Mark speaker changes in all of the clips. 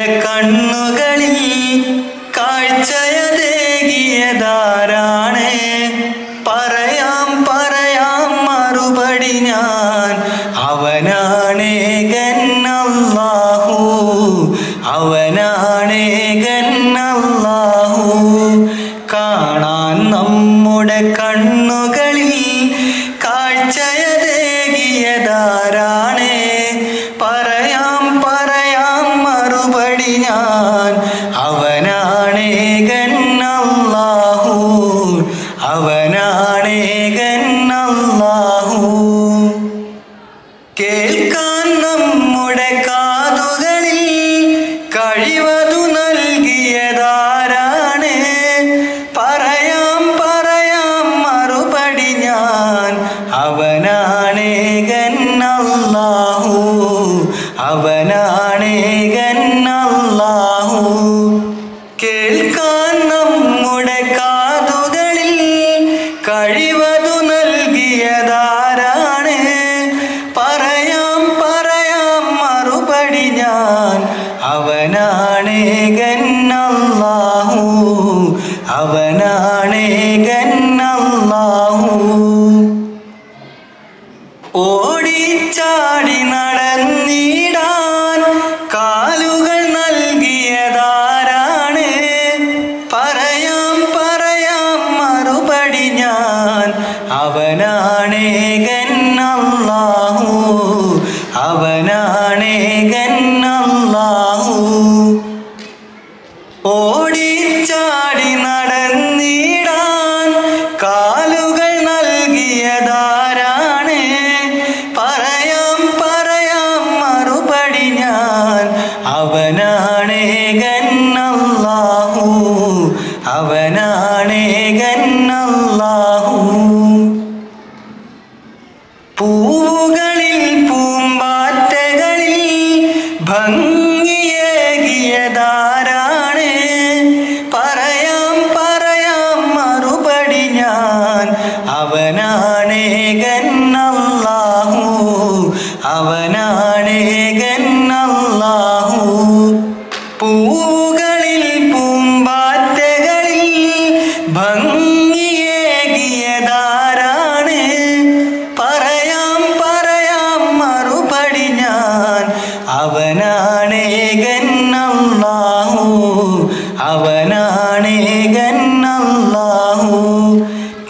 Speaker 1: കണ്ണുകളിൽ കാഴ്ചയതേകിയതാരാണ്? പറയാം പറയാം മറുപടി ഞാൻ. അവനാണേകൻ അല്ലാഹു, അവനാണേകൻ അല്ലാഹു. കാണാൻ നമ്മുടെ കണ്ണുകളിൽ കാഴ്ചയതേകിയതാരാണ്? പറയാം പറയാം മറുപടി ഞാൻ. അവനാണേകൻ അല്ലാഹു, അവനാണേകൻ അല്ലാഹു. കേൾക്കാൻ നമ്മുടെ കാതുകളിൽ കഴിവതു നൽകിയതാരാണ്? പറയാം പറയാം മറുപടി ഞാൻ. അവനാണേകൻ അല്ലാഹു, അവനാണേകൻ അല്ലാഹു. കേൾക്കാൻ നമ്മുടെ കാതുകളിൽ കഴിവതു നൽകിയതാരാണ്? പറയാം പറയാം മറുപടി ഞാൻ. അവനാണേകൻ അല്ലാഹു, അവനാണേകൻ അല്ലാഹു. ഓടിച്ചാടി നടന്നിടാൻ കാലുകൾ നൽകിയതാരാണ്? പറയാം പറയാം മറുപടി ഞാൻ. അവനാണേകൻ അല്ലാഹു, അവനാണേകൻ അല്ലാഹു. ഓടിച്ചാടി നടന്നിടാൻ കാലുകൾ നൽകിയതാരാണ്? പറയാം പറയാം മറുപടി ഞാൻ. അവനാണേകൻ അല്ലാഹു, അവനാണേകൻ അല്ലാഹു. പൂവുകളിൽ പൂമ്പാറ്റകളിൽ ഭംഗിയേകിയതാരാണ്? പറയാം പറയാം മറുപടി ഞാൻ. അവനാണേകൻ അല്ലാഹു, അവനാണേകൻ അല്ലാഹു. പൂവുകളിൽ പൂമ്പാറ്റകളിൽ ഭംഗിയേകിയതാരാണ്? പറയാം പറയാം മറുപടി ഞാൻ. അവനാണേകൻ അല്ലാഹു, അവനാണേകൻ അല്ലാഹു.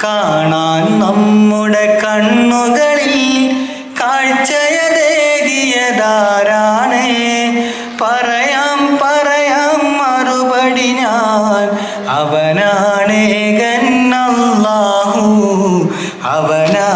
Speaker 1: കാണാൻ നമ്മുടെ കണ്ണുകളിൽ കാഴ്ചയതേകിയതാരാണ്? പറയാം പറയാം മറുപടി ഞാൻ. അവനാണേകൻ അല്ലാഹു, അവനാ